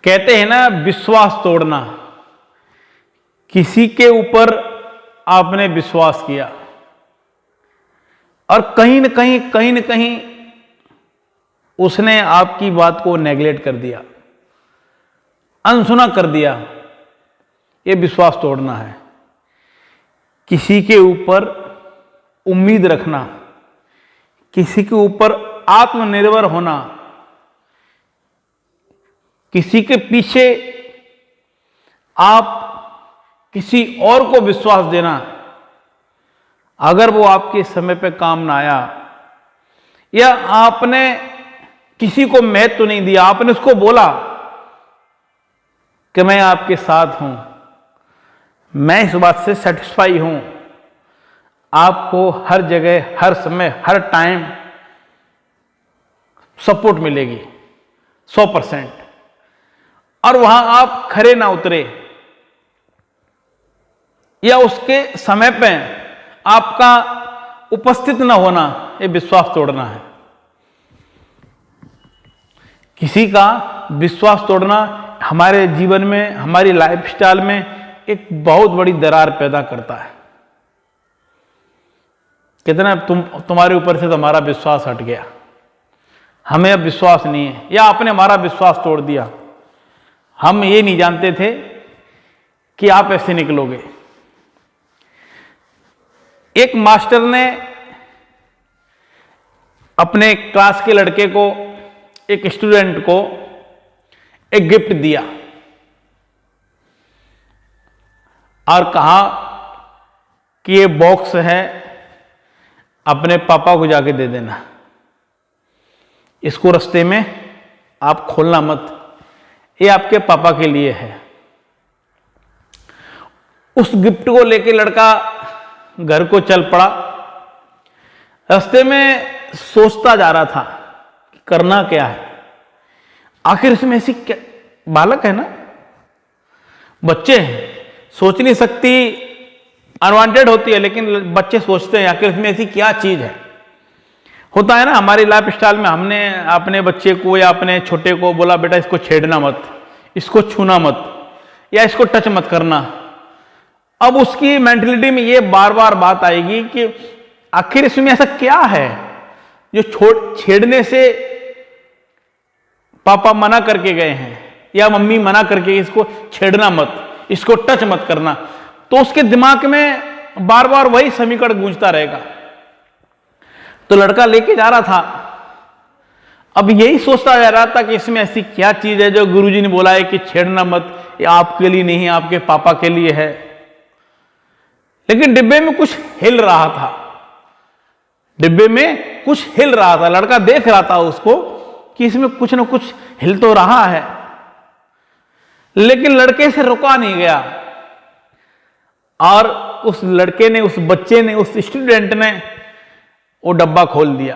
कहते हैं ना, विश्वास तोड़ना। किसी के ऊपर आपने विश्वास किया और कहीं न कहीं उसने आपकी बात को नेगलेक्ट कर दिया, अनसुना कर दिया, ये विश्वास तोड़ना है। किसी के ऊपर उम्मीद रखना, किसी के ऊपर आत्मनिर्भर होना, किसी के पीछे आप किसी और को विश्वास देना, अगर वो आपके समय पे काम ना आया या आपने किसी को महत्व तो नहीं दिया, आपने उसको बोला कि मैं आपके साथ हूं, मैं इस बात से सेटिस्फाई हूं, आपको हर जगह, हर समय, हर टाइम सपोर्ट मिलेगी 100%, और वहां आप खरे ना उतरे या उसके समय पे आपका उपस्थित ना होना, ये विश्वास तोड़ना है। किसी का विश्वास तोड़ना हमारे जीवन में, हमारी लाइफस्टाइल में एक बहुत बड़ी दरार पैदा करता है। कितना तुम्हारे ऊपर से तुम्हारा विश्वास हट गया, हमें अब विश्वास नहीं है, या आपने हमारा विश्वास तोड़ दिया। हम ये नहीं जानते थे कि आप ऐसे निकलोगे। एक मास्टर ने अपने क्लास के लड़के को, एक स्टूडेंट को एक गिफ्ट दिया और कहा कि ये बॉक्स है, अपने पापा को जाके दे देना, इसको रास्ते में आप खोलना मत, ये आपके पापा के लिए है। उस गिफ्ट को लेके लड़का घर को चल पड़ा। रास्ते में सोचता जा रहा था कि करना क्या है, आखिर इसमें ऐसी क्या, बालक है ना, बच्चे हैं, सोच नहीं सकती, अनवांटेड होती है, लेकिन बच्चे सोचते हैं आखिर इसमें ऐसी क्या चीज है। होता है ना हमारी लाइफ स्टाइल में, हमने अपने बच्चे को या अपने छोटे को बोला, बेटा इसको छेड़ना मत, इसको छूना मत, या इसको टच मत करना। अब उसकी मेंटलिटी में ये बार बार बात आएगी कि आखिर इसमें ऐसा क्या है जो छेड़ने से पापा मना करके गए हैं या मम्मी मना करके, इसको छेड़ना मत, इसको टच मत करना। तो उसके दिमाग में बार बार वही समीकरण गूंजता रहेगा। तो लड़का लेके जा रहा था, अब यही सोचता जा रहा था कि इसमें ऐसी क्या चीज है जो गुरुजी ने बोला है कि छेड़ना मत, ये आपके लिए नहीं, आपके पापा के लिए है। लेकिन डिब्बे में कुछ हिल रहा था, डिब्बे में कुछ हिल रहा था। लड़का देख रहा था उसको कि इसमें कुछ ना कुछ हिल तो रहा है, लेकिन लड़के से रुका नहीं गया। और उस लड़के ने, उस बच्चे ने, उस स्टूडेंट ने वो डब्बा खोल दिया।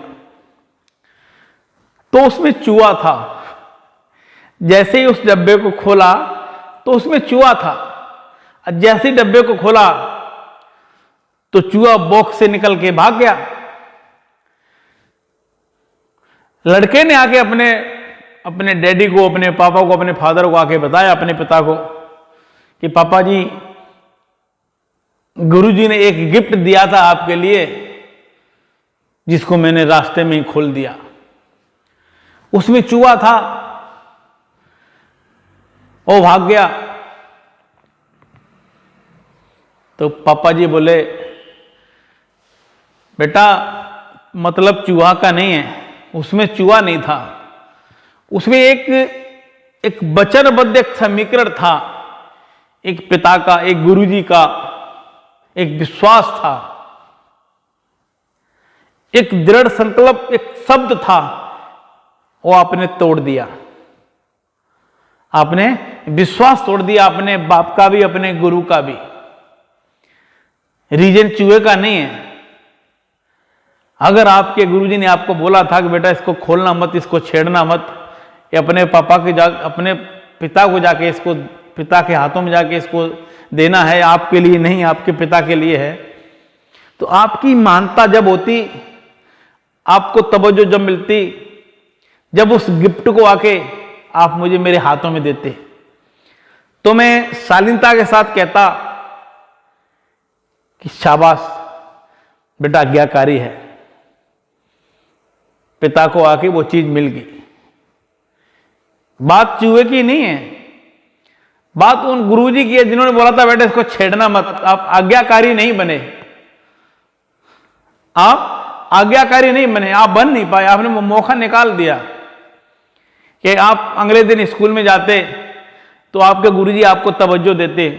तो उसमें चूहा था। जैसे ही उस डब्बे को खोला तो उसमें चूहा था। जैसे ही डब्बे को खोला तो चूहा बॉक्स से निकल के भाग गया। लड़के ने आके अपने डैडी को, अपने पापा को, अपने फादर को आके बताया, अपने पिता को, कि पापा जी, गुरुजी ने एक गिफ्ट दिया था आपके लिए, जिसको मैंने रास्ते में ही खोल दिया। उसमें चूहा था, वो भाग गया। तो पापा जी बोले, बेटा मतलब चूहा का नहीं है, उसमें चूहा नहीं था, उसमें एक वचनबद्ध एक समीकरण था, एक पिता का, एक गुरुजी का एक विश्वास था, एक दृढ़ संकल्प, एक शब्द था, वो आपने तोड़ दिया। आपने विश्वास तोड़ दिया, अपने बाप का भी, अपने गुरु का भी। रीजन चूहे का नहीं है। अगर आपके गुरुजी ने आपको बोला था कि बेटा इसको खोलना मत, इसको छेड़ना मत, या अपने पापा के अपने पिता को जाके इसको, पिता के हाथों में जाके इसको देना है, आपके लिए नहीं, आपके पिता के लिए है, तो आपकी मानता जब होती, आपको तवज्जो जब मिलती, जब उस गिफ्ट को आके आप मुझे मेरे हाथों में देते तो मैं शालीनता के साथ कहता कि शाबाश बेटा, आज्ञाकारी है, पिता को आके वो चीज मिल गई। बात चूहे की नहीं है, बात उन गुरुजी की है जिन्होंने बोला था बेटा इसको छेड़ना मत। आप आज्ञाकारी नहीं बने, आप आज्ञाकारी नहीं बने, आप बन नहीं पाए, आपने मौका निकाल दिया कि आप अगले दिन स्कूल में जाते तो आपके गुरुजी आपको तवज्जो देते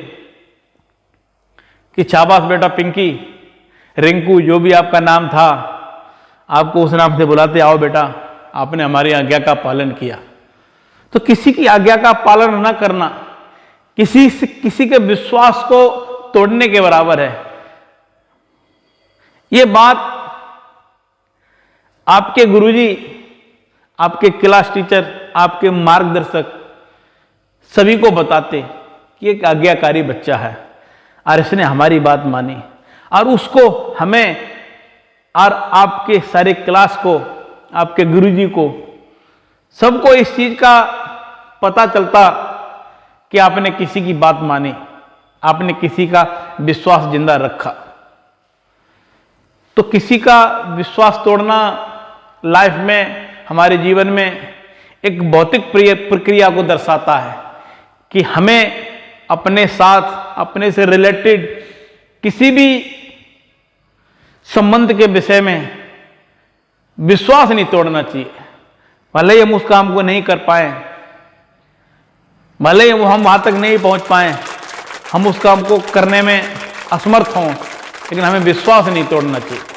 कि शाबाश बेटा, पिंकी, रिंकू, जो भी आपका नाम था, आपको उस नाम से बुलाते, आओ बेटा, आपने हमारी आज्ञा का पालन किया। तो किसी की आज्ञा का पालन न करना किसी के विश्वास को तोड़ने के बराबर है। ये बात आपके गुरुजी, आपके क्लास टीचर, आपके मार्गदर्शक सभी को बताते कि एक आज्ञाकारी बच्चा है और इसने हमारी बात मानी, और उसको हमें और आपके सारे क्लास को, आपके गुरुजी को, सबको इस चीज का पता चलता कि आपने किसी की बात मानी, आपने किसी का विश्वास जिंदा रखा। तो किसी का विश्वास तोड़ना लाइफ में, हमारे जीवन में एक भौतिक प्रक्रिया को दर्शाता है कि हमें अपने साथ, अपने से रिलेटेड किसी भी संबंध के विषय में विश्वास नहीं तोड़ना चाहिए। भले ही हम उस काम को नहीं कर पाए, भले ही हम वहां तक नहीं पहुंच पाए, हम उस काम को करने में असमर्थ हों, लेकिन हमें विश्वास नहीं तोड़ना चाहिए।